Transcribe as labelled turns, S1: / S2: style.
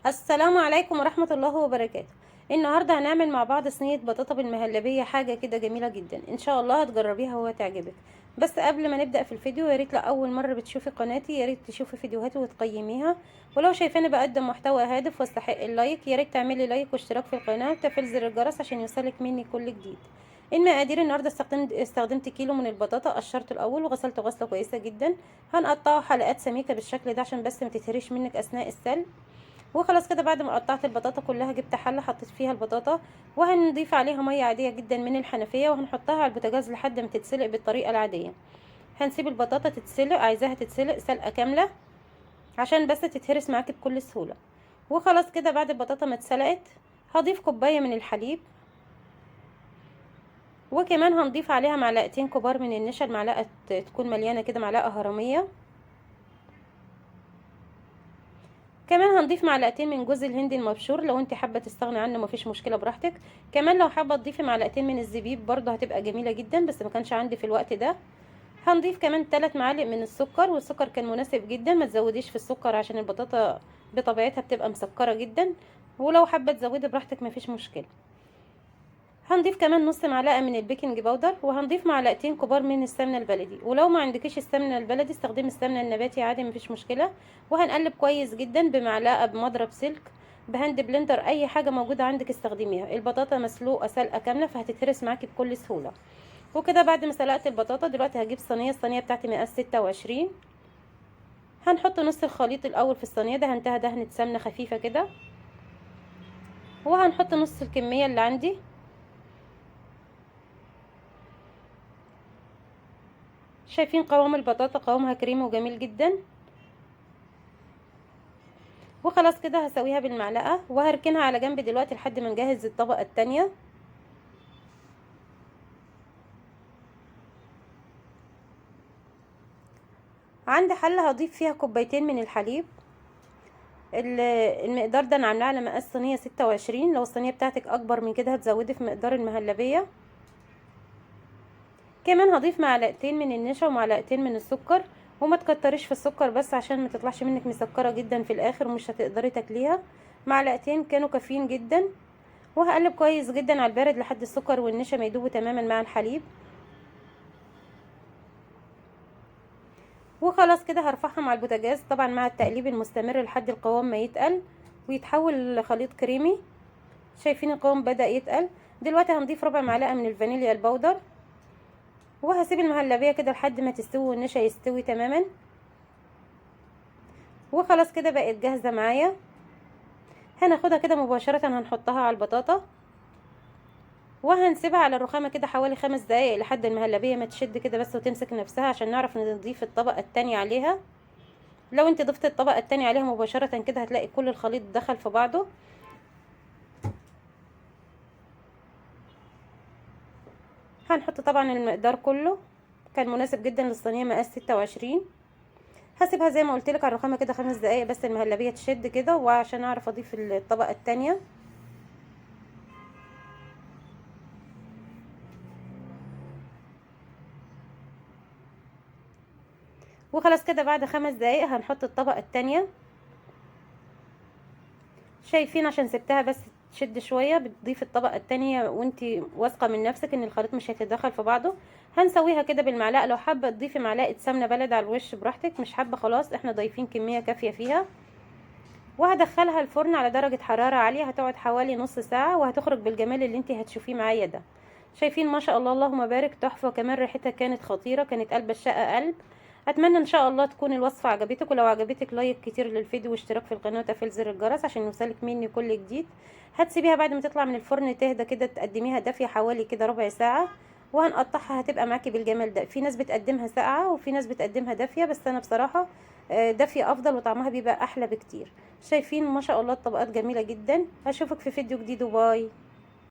S1: السلام عليكم ورحمة الله وبركاته. النهاردة هنعمل مع بعض صينية بطاطا بالمهلبية، حاجة كده جميلة جدا ان شاء الله هتجربيها وهتعجبك. بس قبل ما نبدأ في الفيديو، ياريت لأول مرة بتشوفي قناتي ياريت تشوفي فيديوهاتي وتقيميها، ولو شايفاني بقدم محتوى هادف واستحق اللايك ياريت تعملي لايك واشتراك في القناة وتفعيل زر الجرس عشان يوصلك مني كل جديد. المقادير النهارده استخدمت كيلو من البطاطا، قشرته الاول وغسلته غسله كويسه جدا. هنقطعه حلقات سميكه بالشكل ده عشان بس ما تتهريش منك اثناء السلق. وخلاص كده بعد ما قطعت البطاطا كلها جبت حله حطيت فيها البطاطا، وهنضيف عليها ميه عاديه جدا من الحنفيه وهنحطها على البوتاجاز لحد ما تتسلق بالطريقه العاديه. هنسيب البطاطا تتسلق، عايزاها تتسلق سلقه كامله عشان بس تتهرس معاكي بكل سهوله. وخلاص كده بعد البطاطا ما اتسلقت هضيف كوبايه من الحليب، وكمان هنضيف عليها معلقتين كبار من النشا، المعلقه تكون مليانه كده، معلقه هرميه. كمان هنضيف معلقتين من جوز الهند المبشور، لو انت حابه تستغني عنه مفيش مشكله براحتك. كمان لو حابه تضيفي معلقتين من الزبيب برضه هتبقى جميله جدا، بس ما كانش عندي في الوقت ده. هنضيف كمان 3 معالق من السكر، والسكر كان مناسب جدا، ما تزوديش في السكر عشان البطاطا بطبيعتها بتبقى مسكره جدا، ولو حابه تزودي براحتك مفيش مشكله. هنضيف كمان نص معلقه من البيكنج باودر، وهنضيف معلقتين كبار من السمنه البلدي، ولو ما عندكيش السمنه البلدي استخدمي السمنه النباتي عادي مفيش مشكله. وهنقلب كويس جدا بمعلقه بمضرب سلك بهاند بلندر، اي حاجه موجوده عندك استخدميها. البطاطا مسلوقه سلقه كامله فهتتهرس معاكي بكل سهوله. وكده بعد ما سلقت البطاطا دلوقتي هجيب صينيه، الصينيه بتاعتي مقاس 26. هنحط نص الخليط الاول في الصينيه، دهنتها دهنه سمنه خفيفه كده، وهنحط نص الكميه اللي عندي. شايفين قوام البطاطا؟ قوامها كريمي وجميل جدا. وخلاص كده هسويها بالمعلقه وهركنها على جنب دلوقتي لحد ما نجهز الطبقه التانية. عندي حله هضيف فيها كوبايتين من الحليب. المقدار ده انا عاملاه على مقاس صينيه 26، لو الصينيه بتاعتك اكبر من كده هتزودي في مقدار المهلبيه. كمان هضيف معلقتين من النشا ومعلقتين من السكر، وما تكتريش في السكر بس عشان ما تطلعش منك مسكره جدا في الاخر ومش هتقدري تاكليها. معلقتين كانوا كافيين جدا. وهقلب كويس جدا على البارد لحد السكر والنشا ما يدوبوا تماما مع الحليب. وخلاص كده هرفعهم على البوتاجاز طبعا مع التقليب المستمر لحد القوام ما يتقل ويتحول لخليط كريمي. شايفين القوام بدأ يتقل؟ دلوقتي هنضيف ربع معلقه من الفانيليا البودر، وهسيب المهلبيه كده لحد ما تستوي والنشا يستوي تماما. وخلاص كده بقت جاهزه معايا. هناخدها كده مباشره هنحطها على البطاطا وهنسيبها على الرخامه كده حوالي 5 دقايق لحد المهلبيه ما تشد كده بس وتمسك نفسها عشان نعرف نضيف الطبقه التانية عليها. لو انت ضفت الطبقه التانية عليها مباشره كده هتلاقي كل الخليط دخل في بعضه. هنحط طبعا المقدار كله، كان مناسب جدا للصينيه مقاس 26. هسيبها زي ما قلت لك على الرخامه كده 5 دقايق بس المهلبيه تشد كده وعشان اعرف اضيف الطبقه التانية. وخلاص كده بعد 5 دقايق هنحط الطبقه التانية. شايفين عشان سبتها بس تشد شويه بتضيف الطبقه التانية وانتي واثقه من نفسك ان الخليط مش هيتدخل في بعضه. هنسويها كده بالمعلقه، لو حابه تضيفي معلقه سمنه بلد على الوش براحتك، مش حابه خلاص احنا ضايفين كميه كافيه فيها. وهدخلها الفرن على درجه حراره عاليه، هتقعد حوالي نص ساعه وهتخرج بالجمال اللي انتي هتشوفيه معايا ده. شايفين ما شاء الله اللهم بارك، تحفه. كمان ريحتها كانت خطيره، كانت قلب الشقه قلب. اتمنى ان شاء الله تكون الوصفه عجبتك، ولو عجبتك لايك كتير للفيديو واشتراك في القناه وتفعيل زر الجرس عشان يوصلك مني كل جديد. هتسيبيها بعد ما تطلع من الفرن تهدى كده، تقدميها دافيه حوالي كده ربع ساعه وهنقطعها هتبقى معاكي بالجمال ده. في ناس بتقدمها ساقعه وفي ناس بتقدمها دافيه، بس انا بصراحه دافيه افضل وطعمها بيبقى احلى بكتير. شايفين ما شاء الله الطبقات جميله جدا. اشوفك في فيديو جديد وباي.